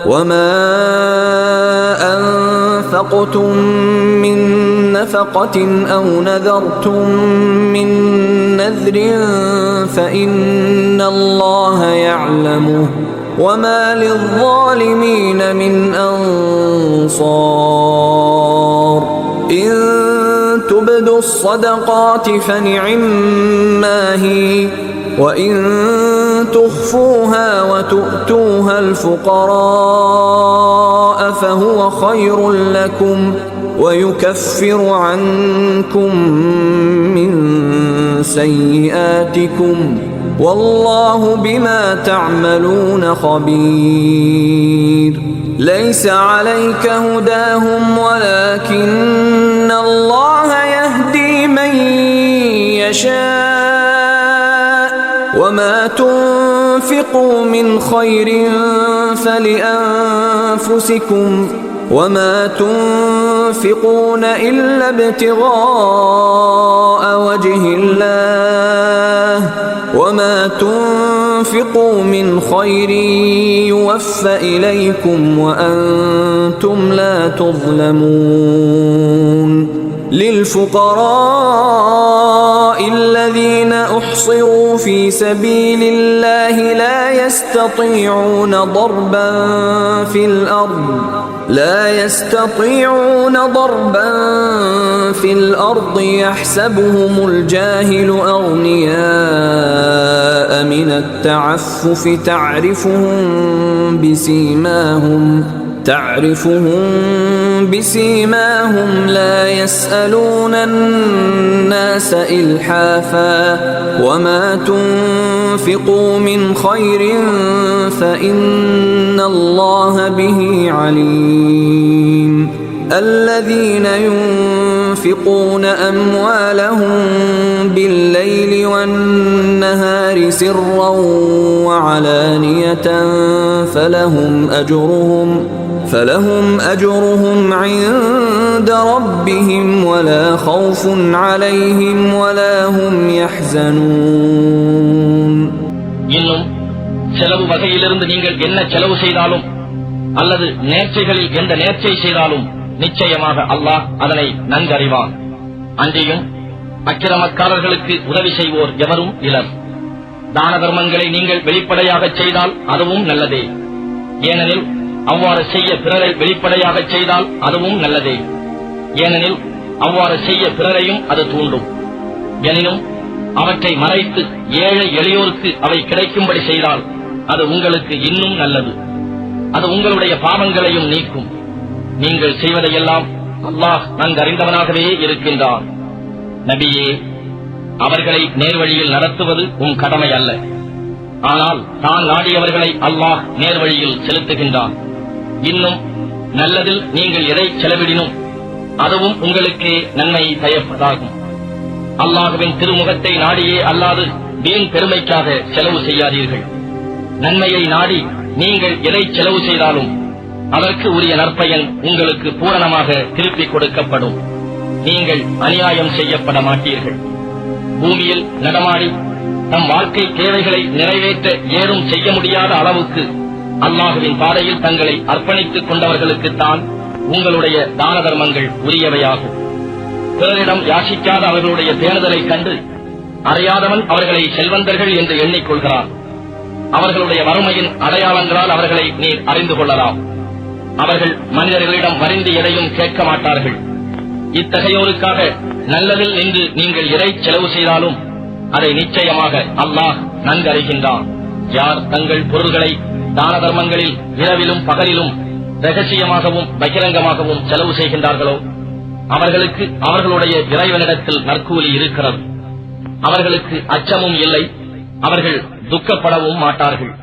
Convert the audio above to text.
وما أنفقتم من نفقة أو نذرتم من نذر فإن الله يعلمه وما للظالمين من أنصار إن تبدوا الصدقات فنعما هي وإن تخفوها وتؤتوها الفقراء فهو خير لكم ويكفر عنكم من سيئاتكم والله بما تعملون خبير ليس عليك هداهم ولكن الله يهدي من يشاء وما تنفقوا من خير فلأنفسكم وما تنفقون إلا ابتغاء وجه الله وما تنفقوا من خير يوفى إليكم وأنتم لا تظلمون للفقراء الذين أحصروا في سبيل الله لا يستطيعون ضربا في الأرض يحسبهم الجاهل أغنياء من التعفف تعرفهم بسيماهم لا يسألون الناس إلحافا وما تنفقوا من خير فإن الله به عليم الذين ينفقون أموالهم بالليل والنهار سرا وعلانية فلهم أجرهم عند ربهم ولا خوف عليهم ولا هم يحزنون. இன்னும் செலவு வகையிலிருந்து நீங்கள் என்ன செலவு செய்தாலும் அல்லது நேர்ச்சைகளில் எந்த நேர்ச்சை செய்தாலும் நிச்சயமாக அல்லாஹ் அதனை நன்கறிவான். அன்றியும் அக்கிரமக்காரர்களுக்கு உதவி செய்வோர் எவரும் இலர். தான தர்மங்களை நீங்கள் வெளிப்படையாக செய்தால் அதுவும் நல்லதே. ஏனெனில் அவ்வாறு செய்ய பிறரை வெளிப்படையாக செய்தால் அதுவும் நல்லதே. ஏனெனில் அவ்வாறு செய்ய பிறரையும் அது தூண்டும். எனினும் அவற்றை மறைத்து ஏழை எளியோருக்கு அவை கிடைக்கும்படி செய்தால் அது உங்களுக்கு இன்னும் நல்லது. அது உங்களுடைய பாவங்களையும் நீக்கும். நீங்கள் செய்வதையெல்லாம் அல்லாஹ் நன்கறிந்தவனாகவே இருக்கின்றான். நபியே, அவர்களை நேர்வழியில் நடத்துவது உம் கடமை அல்ல. ஆனால் தான் நாடியவர்களை அல்லாஹ் நேர்வழியில் செலுத்துகின்றான். இன்னும் நல்லதில் நீங்கள் எதை செலவிடினும் அதுவும் உங்களுக்கு நன்மை பயப்பதாகும். அல்லாஹ்வின் திருமுகத்தை நாடியே அல்லாது வீண் பெருமைக்காக செலவு செய்யாதீர்கள். நன்மையை நாடி நீங்கள் எதை செலவு செய்தாலும் அதற்கு உரிய நற்பயன் உங்களுக்கு பூரணமாக திருப்பிக் கொடுக்கப்படும். நீங்கள் அநியாயம் செய்யப்பட மாட்டீர்கள். பூமியில் நடமாடி தம் வாழ்க்கை தேவைகளை நிறைவேற்ற ஏதும் செய்ய முடியாத அளவுக்கு அல்லாஹுவின் பாதையில் தங்களை அர்ப்பணித்துக் கொண்டவர்களுக்குத்தான் உங்களுடைய தான தர்மங்கள் உரியவையாகும். பிறரிடம் யாசிக்காத அவர்களுடைய பேணுதலை கண்டு அறியாதவன் அவர்களை செல்வந்தர்கள் என்று எண்ணிக்கொள்கிறான். அவர்களுடைய வறுமையின் அடையாளங்களால் அவர்களை நீர் அறிந்து கொள்ளலாம். அவர்கள் மனிதர்களிடம் வரிந்து எதையும் கேட்க மாட்டார்கள். இத்தகையோருக்காக நல்லதில் நின்று நீங்கள் எதை செலவு செய்தாலும் அதை நிச்சயமாக அல்லாஹ் நன்கறிகின்றான். யார் தங்கள் பொருள்களை தான தர்மங்களில் இரவிலும் பகலிலும் ரகசியமாகவும் பகிரங்கமாகவும் செலவு செய்கின்றார்களோ அவர்களுக்கு அவர்களுடைய இறைவனிடத்தில் நற்கூலி இருக்கிறது. அவர்களுக்கு அச்சமும் இல்லை, அவர்கள் துக்கப்படவும் மாட்டார்கள்.